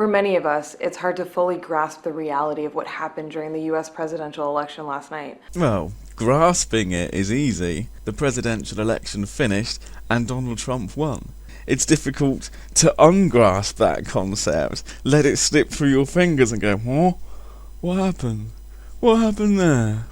For many of us, it's hard to fully grasp the reality of what happened during the US presidential election last night. Well, grasping it is easy. The presidential election finished and Donald Trump won. It's difficult to ungrasp that concept, let it slip through your fingers and go, huh? What happened? What happened there?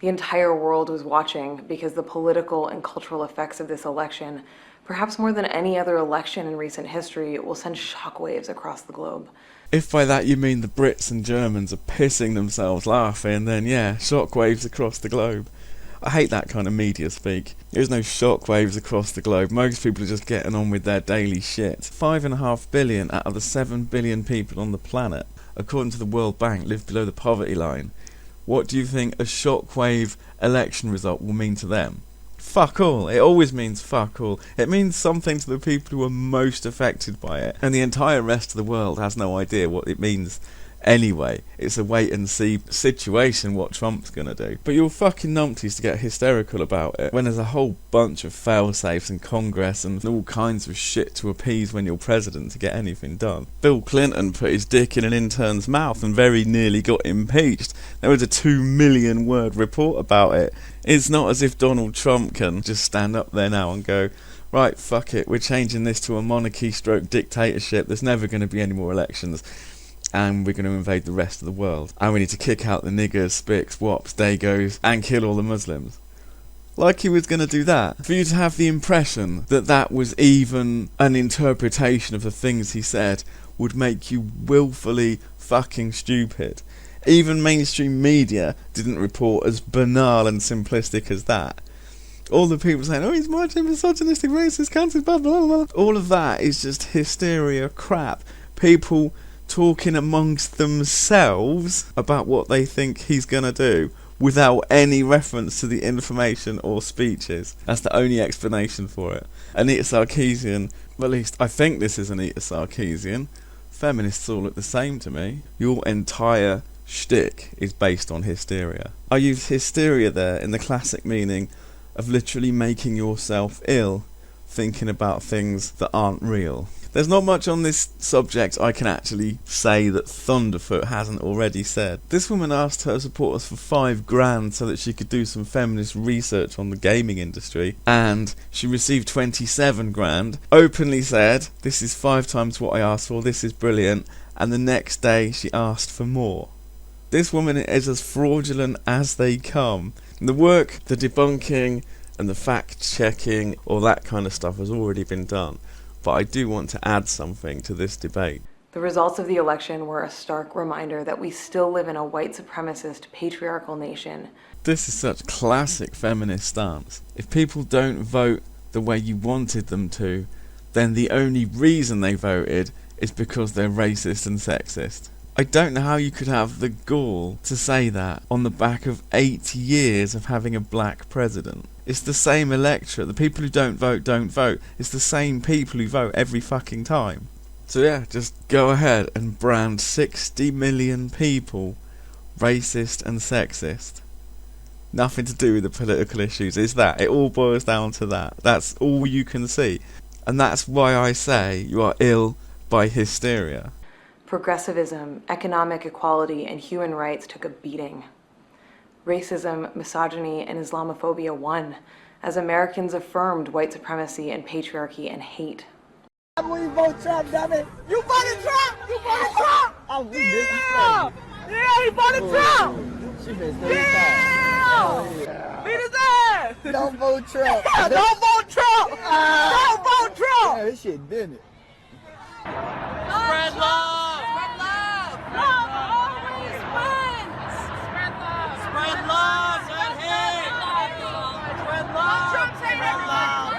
The entire world was watching because the political and cultural effects of this election, perhaps more than any other election in recent history, will send shockwaves across the globe. If by that you mean the Brits and Germans are pissing themselves laughing, then yeah, shockwaves across the globe. I hate that kind of media speak. There's no shockwaves across the globe. Most people are just getting on with their daily shit. 5.5 billion out of the 7 billion people on the planet, according to the World Bank, live below the poverty line. What do you think a shockwave election result will mean to them? Fuck all. It always means fuck all. It means something to the people who are most affected by it. And the entire rest of the world has no idea what it means anyway. It's a wait and see situation what Trump's gonna do. But you're fucking numpties to get hysterical about it when there's a whole bunch of fail-safes in Congress and all kinds of shit to appease when you're president to get anything done. Bill Clinton put his dick in an intern's mouth and very nearly got impeached. There was a 2 million word report about it. It's not as if Donald Trump can just stand up there now and go, right, fuck it, we're changing this to a monarchy stroke dictatorship, there's never going to be any more elections, and we're going to invade the rest of the world, and we need to kick out the niggers, spics, wops, dagos, and kill all the Muslims. Like he was going to do that. For you to have the impression that that was even an interpretation of the things he said would make you willfully fucking stupid. Even mainstream media didn't report as banal and simplistic as that. All the people saying, oh, he's marching, misogynistic, racist, cancelled, blah, blah, blah. All of that is just hysteria crap. People talking amongst themselves about what they think he's going to do without any reference to the information or speeches. That's the only explanation for it. Anita Sarkeesian, well, at least I think this is Anita Sarkeesian. Feminists all look the same to me. Your entire shtick is based on hysteria. I use hysteria there in the classic meaning of literally making yourself ill, thinking about things that aren't real. There's not much on this subject I can actually say that Thunderfoot hasn't already said. This woman asked her supporters for $5,000 so that she could do some feminist research on the gaming industry, and she received $27,000, openly said, this is 5 times what I asked for, this is brilliant, and the next day she asked for more. This woman is as fraudulent as they come. The work, the debunking, and the fact-checking, all that kind of stuff has already been done. But I do want to add something to this debate. The results of the election were a stark reminder that we still live in a white supremacist, patriarchal nation. This is such classic feminist stance. If people don't vote the way you wanted them to, then the only reason they voted is because they're racist and sexist. I don't know how you could have the gall to say that on the back of 8 years of having a black president. It's the same electorate. The people who don't vote don't vote. It's the same people who vote every fucking time. So yeah, just go ahead and brand 60 million people racist and sexist. Nothing to do with the political issues. It's that. It all boils down to that. That's all you can see. And that's why I say you are ill by hysteria. Progressivism, economic equality, and human rights took a beating. Racism, misogyny, and Islamophobia won, as Americans affirmed white supremacy and patriarchy and hate. I believe you vote Trump, damn it! You voted Trump! You voted Trump! Oh, yeah! Yeah, he voted Trump! She been yeah! Beat his ass! Don't vote Trump! Don't vote Trump! Don't vote Trump! Yeah, this shit did it. Spread love! Spread love! Love always wins! Spread love! Spread love! Spread hate! Spread love! Trump saying everything! Not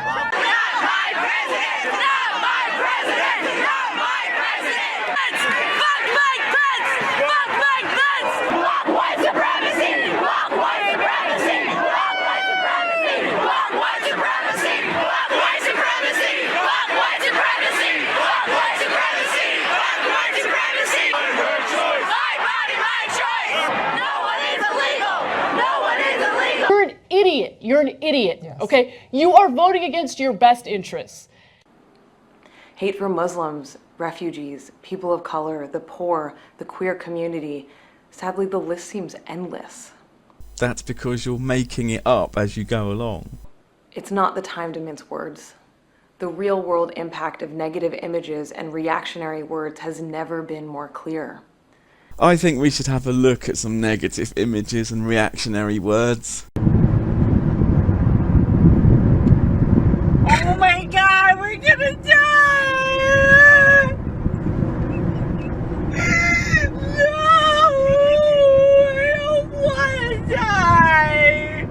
my president! Not my president! Not my president! Fuck Mike Pence! Fuck Mike Pence! Block white supremacy! Block white supremacy! Block white supremacy! Block white supremacy! Block white supremacy! Block white supremacy! Block white supremacy! Block white supremacy! idiot. You're an idiot, Yes. okay? You are voting against your best interests. Hate for Muslims, refugees, people of color, the poor, the queer community. Sadly, the list seems endless. That's because you're making it up as you go along. It's not the time to mince words. The real-world impact of negative images and reactionary words has never been more clear. I think we should have a look at some negative images and reactionary words. Oh my God, we're gonna die! No! I don't wanna die!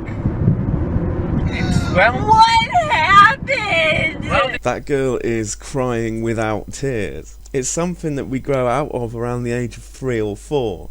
What happened? That girl is crying without tears. It's something that we grow out of around the age of 3 or 4.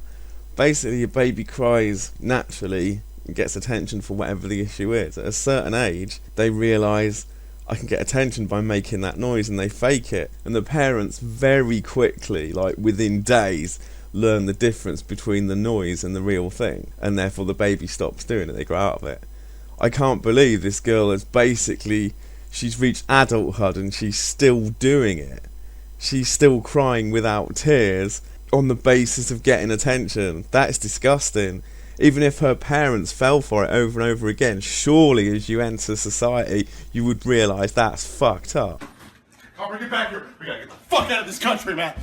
Basically, a baby cries naturally and gets attention for whatever the issue is. At a certain age, they realise, I can get attention by making that noise, and they fake it. And the parents very quickly, like within days, learn the difference between the noise and the real thing. And therefore the baby stops doing it, they grow out of it. I can't believe this girl has basically, she's reached adulthood and she's still doing it. She's still crying without tears on the basis of getting attention. That is disgusting. Even if her parents fell for it over and over again, surely as you enter society, you would realise that's fucked up. Copper, get back here. We gotta get the fuck out of this country, man.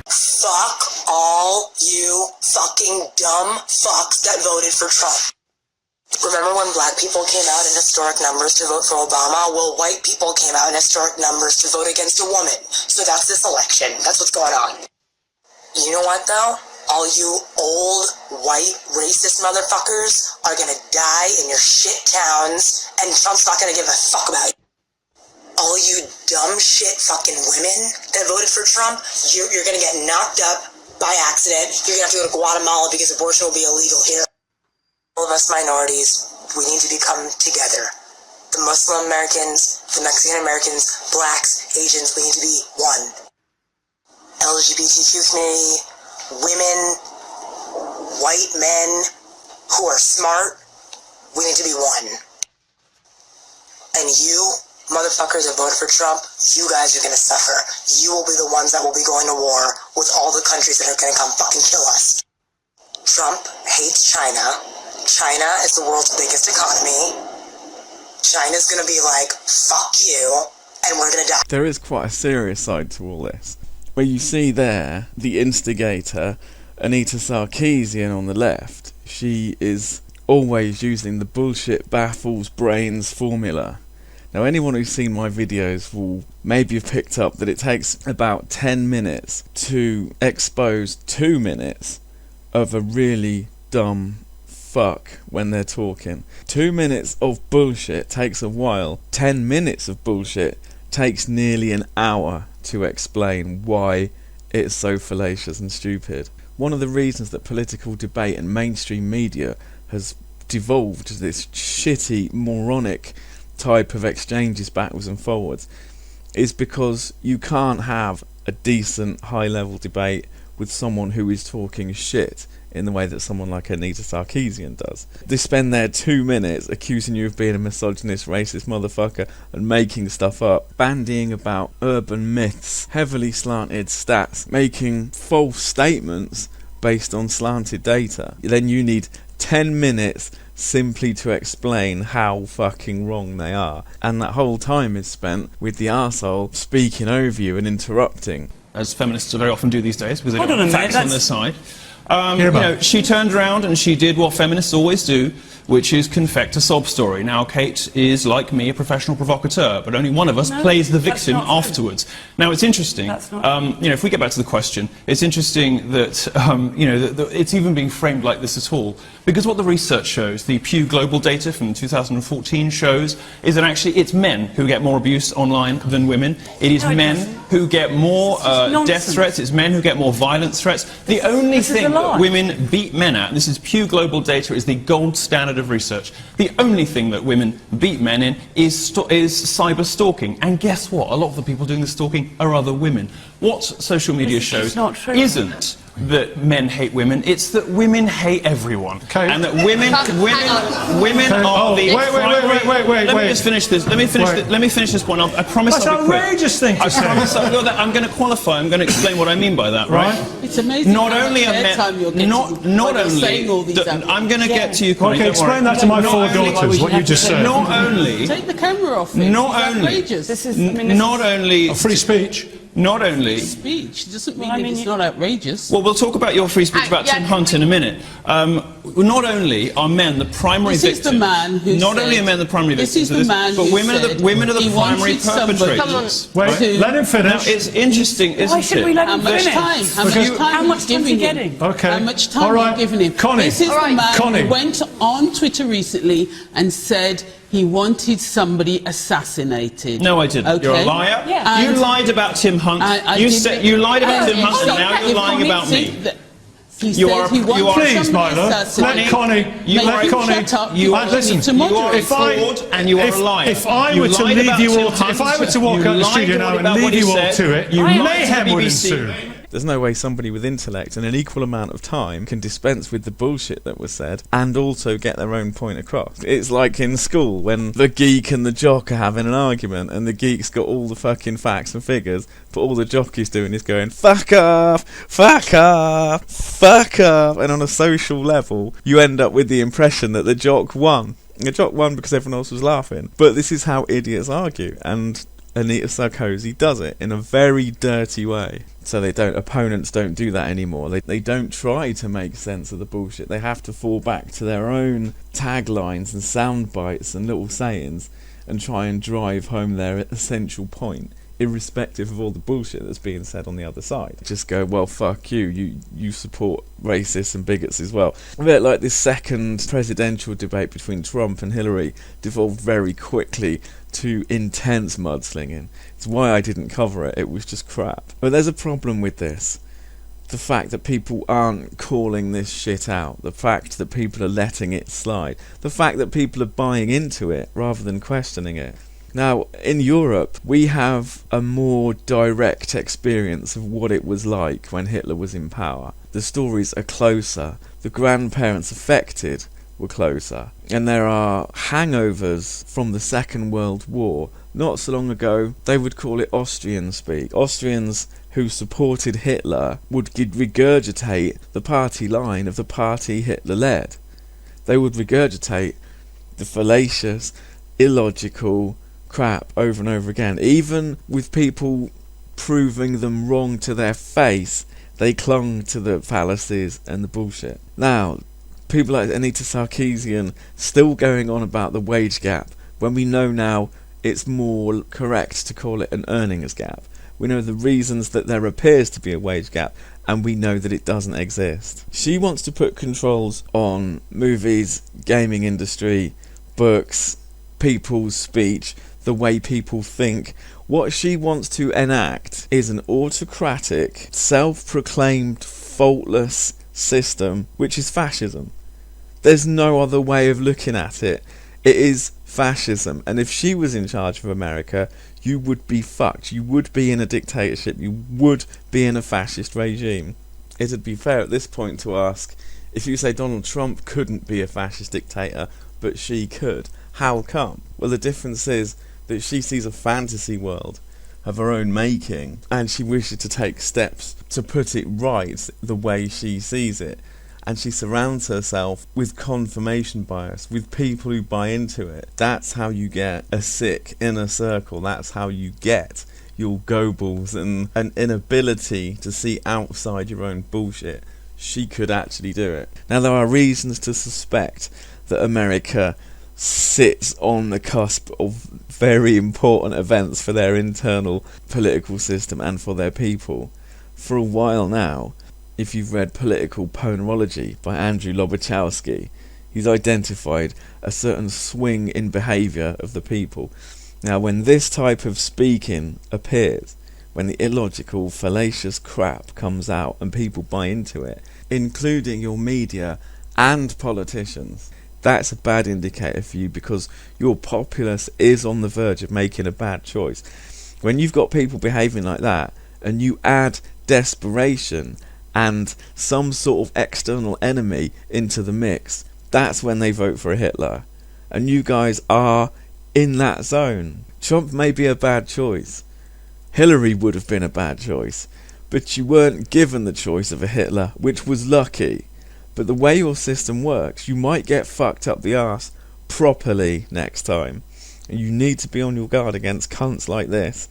Fuck all you fucking dumb fucks that voted for Trump. Remember when black people came out in historic numbers to vote for Obama? Well, white people came out in historic numbers to vote against a woman. So that's this election. That's what's going on. You know what, though? All you old, white, racist motherfuckers are gonna die in your shit towns, and Trump's not gonna give a fuck about you. All you dumb shit fucking women that voted for Trump, you're gonna get knocked up by accident. You're gonna have to go to Guatemala because abortion will be illegal here. All of us minorities, we need to become together. The Muslim Americans, the Mexican Americans, blacks, Asians, we need to be one. LGBTQ community, women, white men who are smart, we need to be one. And you, motherfuckers that voted for Trump, you guys are gonna suffer. You will be the ones that will be going to war with all the countries that are gonna come fucking kill us. Trump hates China. China is the world's biggest economy. China's gonna be like, fuck you, and we're gonna die. There is quite a serious side to all this. Where you see there, the instigator, Anita Sarkeesian on the left, she is always using the bullshit baffles brains formula. Now anyone who's seen my videos will maybe have picked up that it takes about 10 minutes to expose 2 minutes of a really dumb fuck when they're talking. 2 minutes of bullshit takes a while. 10 minutes of bullshit takes nearly an hour to explain why it's so fallacious and stupid. One of the reasons that political debate and mainstream media has devolved to this shitty, moronic type of exchanges backwards and forwards is because you can't have a decent high-level debate with someone who is talking shit in the way that someone like Anita Sarkeesian does. They spend their 2 minutes accusing you of being a misogynist, racist motherfucker and making stuff up, bandying about urban myths, heavily slanted stats, making false statements based on slanted data. Then you need 10 minutes simply to explain how fucking wrong they are. And that whole time is spent with the arsehole speaking over you and interrupting. As feminists very often do these days, because they've Hold on got a facts minute, on their side. You know, she turned around and she did what feminists always do, which is confect a sob story. Now, Kate is, like me, a professional provocateur, but only one of us plays the victim afterwards. Now, it's interesting, you know, if we get back to the question, it's interesting that, you know, that it's even being framed like this at all, because what the research shows, the Pew Global data from 2014 shows, is that actually it's men who get more abuse online than women. It is men who get more death threats, it's men who get more violent threats. The only thing that women beat men at, and this is Pew Global data, is the gold standard of research. The only thing that women beat men in is cyber stalking. And guess what? A lot of the people doing the stalking are other women. What social media shows isn't that men hate women. It's that women hate everyone. Okay. And that women are the Wait. Let me just finish this. Let me finish this point. I promise That's I'll be quick. outrageous thing to say. I'm going to qualify. I'm going to explain what I mean by that, right? It's amazing. Not only are men, not only. I'm going to get to you. Connie, Okay, don't explain worry. that to my Not four only- daughters, what you just said. Not only. Take the camera off it. Not It's only. outrageous. This is, I mean, this Not only. Free speech. Not only. Speech doesn't mean that it's not outrageous. Well, we'll talk about your free speech about Tim Hunt in a minute. Not only are men the primary This is victims. the man who Not said- only are men the primary this victims is of the man but who women are said the he primary wanted somebody- perpetrators. Wait, right? let him finish. Now, it's interesting, isn't Why should it? we let How him much finish? time? How much Because- time How much are you time's he giving getting? him? Okay. How much time All are right. you giving him? Connie. This is All right. the man Connie. who went on Twitter recently and said he wanted somebody assassinated. No, I didn't. Okay? You're a liar. Yeah. You And- lied about Tim Hunt. You You lied about Tim Hunt, and now you're lying about me. He You said are- he you wanted are- Please, somebody Milo, assassinated. let Connie. You Make are- him Connie. shut up. You You are- listen, need to You are moderate. a fraud and you are a liar. If I You were to lied leave about you Tim all, Hunt. if I were to walk You out the lied studio now about and what leave he you all said. to it, You lied to mayhem would BBC. ensue. There's no way somebody with intellect and an equal amount of time can dispense with the bullshit that was said and also get their own point across. It's like in school when the geek and the jock are having an argument and the geek's got all the fucking facts and figures, but all the jock is doing is going, fuck off, fuck off, fuck off. And on a social level, you end up with the impression that the jock won. The jock won because everyone else was laughing. But this is how idiots argue, and Anita Sarkeesian does it in a very dirty way. So opponents don't do that anymore. They don't try to make sense of the bullshit. They have to fall back to their own taglines and sound bites and little sayings and try and drive home their essential point, irrespective of all the bullshit that's being said on the other side. Just go, well, fuck you. You support racists and bigots as well. A bit like this second presidential debate between Trump and Hillary devolved very quickly to intense mudslinging. It's why I didn't cover it. It was just crap. But there's a problem with this. The fact that people aren't calling this shit out. The fact that people are letting it slide. The fact that people are buying into it rather than questioning it. Now, in Europe, we have a more direct experience of what it was like when Hitler was in power. The stories are closer. The grandparents affected were closer. And there are hangovers from the Second World War. Not so long ago, they would call it Austrian speak. Austrians who supported Hitler would regurgitate the party line of the party Hitler led. They would regurgitate the fallacious, illogical crap over and over again. Even with people proving them wrong to their face, they clung to the fallacies and the bullshit. Now, people like Anita Sarkeesian still going on about the wage gap when we know now it's more correct to call it an earnings gap. We know the reasons that there appears to be a wage gap, and we know that it doesn't exist. She wants to put controls on movies, gaming industry, books, people's speech, the way people think. What she wants to enact is an autocratic, self-proclaimed, faultless system, which is fascism. There's no other way of looking at it. It is fascism. And if she was in charge of America, you would be fucked. You would be in a dictatorship. You would be in a fascist regime. It'd be fair at this point to ask, if you say Donald Trump couldn't be a fascist dictator, but she could, how come? Well, the difference is that she sees a fantasy world of her own making, and she wishes to take steps to put it right the way she sees it. And she surrounds herself with confirmation bias, with people who buy into it. That's how you get a sick inner circle. That's how you get your Goebbels and an inability to see outside your own bullshit. She could actually do it. Now, there are reasons to suspect that America sits on the cusp of very important events for their internal political system and for their people. For a while now, if you've read Political Ponerology by Andrew Lobachowski, he's identified a certain swing in behaviour of the people. Now, when this type of speaking appears, when the illogical, fallacious crap comes out and people buy into it, including your media and politicians, that's a bad indicator for you, because your populace is on the verge of making a bad choice. When you've got people behaving like that, and you add desperation and some sort of external enemy into the mix, that's when they vote for a Hitler. And you guys are in that zone. Trump may be a bad choice. Hillary would have been a bad choice. But you weren't given the choice of a Hitler, which was lucky. But the way your system works, you might get fucked up the arse properly next time. And you need to be on your guard against cunts like this,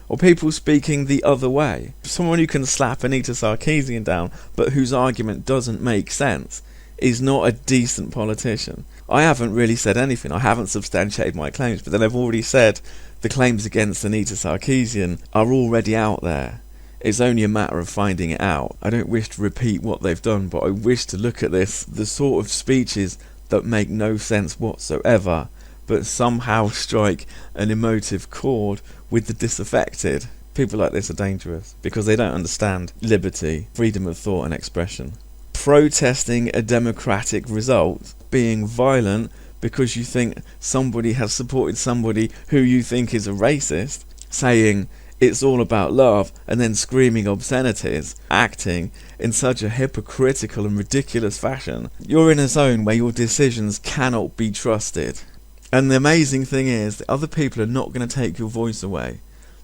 or people speaking the other way. Someone who can slap Anita Sarkeesian down, but whose argument doesn't make sense, is not a decent politician. I haven't really said anything, I haven't substantiated my claims, but then I've already said the claims against Anita Sarkeesian are already out there. It's only a matter of finding it out. I don't wish to repeat what they've done, but I wish to look at this, the sort of speeches that make no sense whatsoever, but somehow strike an emotive chord with the disaffected. People like this are dangerous, because they don't understand liberty, freedom of thought and expression. Protesting a democratic result, being violent because you think somebody has supported somebody who you think is a racist, saying it's all about love, and then screaming obscenities, acting in such a hypocritical and ridiculous fashion. You're in a zone where your decisions cannot be trusted. And the amazing thing is that other people are not going to take your voice away.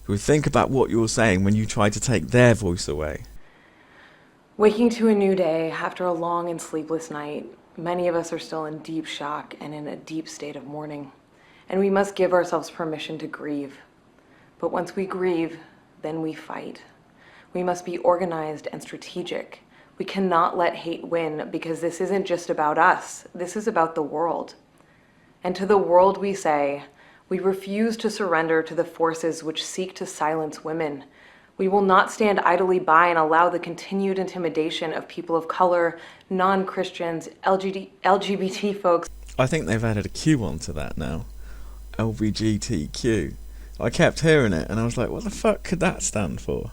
So think about what you're saying when you try to take their voice away. Waking to a new day after a long and sleepless night, many of us are still in deep shock and in a deep state of mourning. And we must give ourselves permission to grieve. But once we grieve, then we fight. We must be organized and strategic. We cannot let hate win, because this isn't just about us. This is about the world. And to the world we say, we refuse to surrender to the forces which seek to silence women. We will not stand idly by and allow the continued intimidation of people of color, non-Christians, LGBT folks. I think they've added a Q onto that now. LBGTQ. I kept hearing it and I was like, what the fuck could that stand for?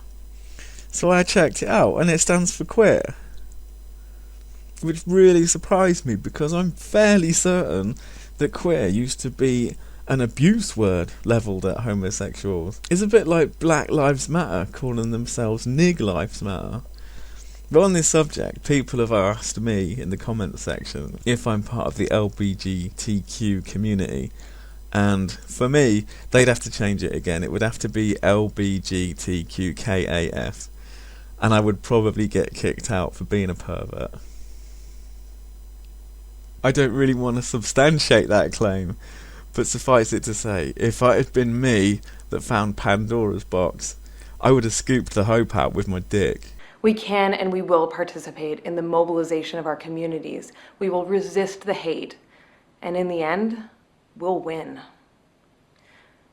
So I checked it out and it stands for queer. Which really surprised me, because I'm fairly certain that queer used to be an abuse word levelled at homosexuals. It's a bit like Black Lives Matter calling themselves Nig Lives Matter. But on this subject, people have asked me in the comments section if I'm part of the LBGTQ community. And for me, they'd have to change it again. It would have to be LBGTQKAF. And I would probably get kicked out for being a pervert. I don't really want to substantiate that claim, but suffice it to say, if it had been me that found Pandora's box, I would have scooped the hope out with my dick. We can and we will participate in the mobilization of our communities. We will resist the hate. And in the end, we'll win.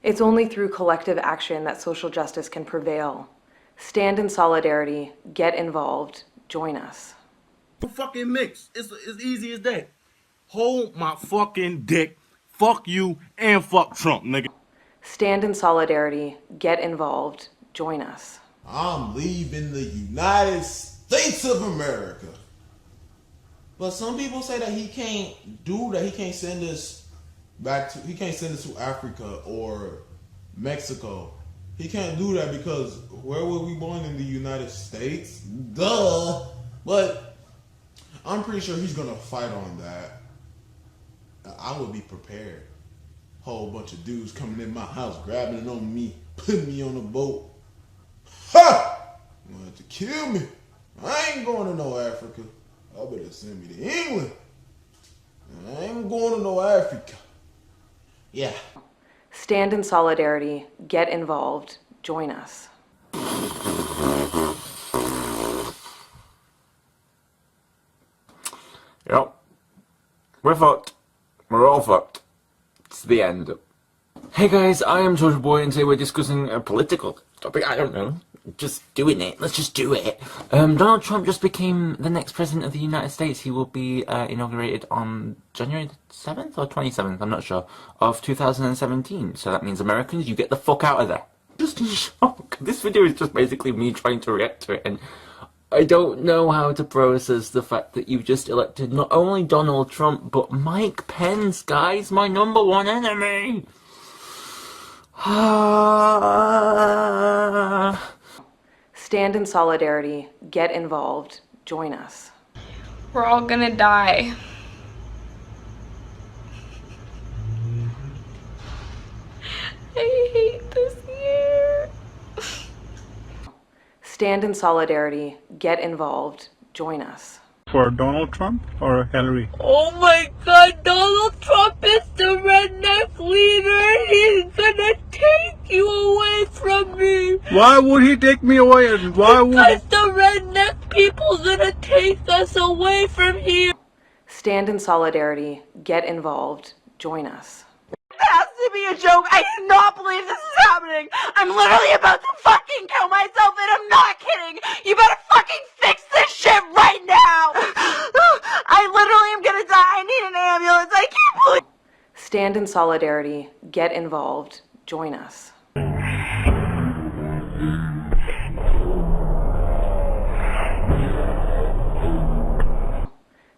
It's only through collective action that social justice can prevail. Stand in solidarity, get involved, join us. Fucking mix. It's easy as that. Hold my fucking dick. Fuck you and fuck Trump, nigga. Stand in solidarity, get involved, join us. I'm leaving the United States of America. But some people say that he can't do that. He can't send us he can't send us to Africa or Mexico. He can't do that because where were we born? In the United States? Duh. But I'm pretty sure he's gonna fight on that. I would be prepared. Whole bunch of dudes coming in my house, grabbing it on me, putting me on a boat. Ha! You want to kill me? I ain't going to no Africa. I better send me to England. I ain't going to no Africa. Yeah. Stand in solidarity, get involved, join us. Yep. We're fucked. We're all fucked. It's the end. Hey guys, I am Soldier Boy, and today we're discussing a political topic. I don't know. Just doing it. Let's just do it. Donald Trump just became the next president of the United States. He will be inaugurated on January 7th or 27th, I'm not sure, of 2017. So that means Americans, you get the fuck out of there. Just in shock. This video is just basically me trying to react to it, and I don't know how to process the fact that you've just elected not only Donald Trump, but Mike Pence, guys, my number one enemy. Stand in solidarity, get involved, join us. We're all gonna die. I hate this year. Stand in solidarity, get involved, join us. For Donald Trump or Hillary? Oh my god, Donald Trump is the redneck leader. He's gonna take you away from me. Why would he take me away? And why would Because the redneck people's gonna take us away from here. Stand in solidarity, get involved, join us. It has to be a joke. I cannot believe this is happening. I'm literally about to fucking kill myself, and I'm not kidding. You better fucking fix this shit right now. I literally am gonna die. I need an ambulance. I can't believe. Stand in solidarity, get involved, join us.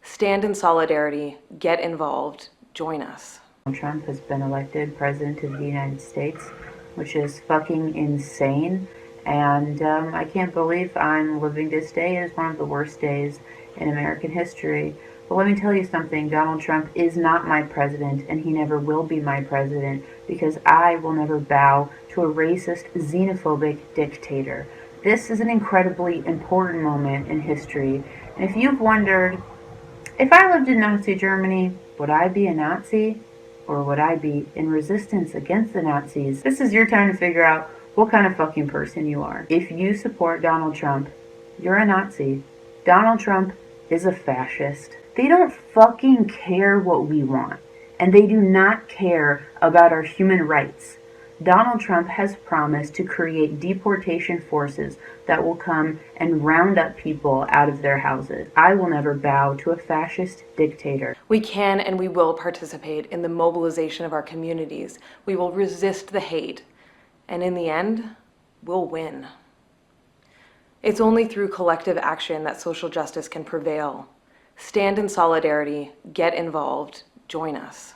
Stand in solidarity, get involved, join us. Trump has been elected President of the United States, which is fucking insane. And I can't believe I'm living this day. It is one of the worst days in American history. But let me tell you something, Donald Trump is not my president, and he never will be my president, because I will never bow to a racist, xenophobic dictator. This is an incredibly important moment in history. And if you've wondered, if I lived in Nazi Germany, would I be a Nazi? Or would I be in resistance against the Nazis? This is your time to figure out what kind of fucking person you are. If you support Donald Trump, you're a Nazi. Donald Trump is a fascist. They don't fucking care what we want. And they do not care about our human rights. Donald Trump has promised to create deportation forces that will come and round up people out of their houses. I will never bow to a fascist dictator. We can and we will participate in the mobilization of our communities. We will resist the hate. And in the end, we'll win. It's only through collective action that social justice can prevail. Stand in solidarity, get involved, join us.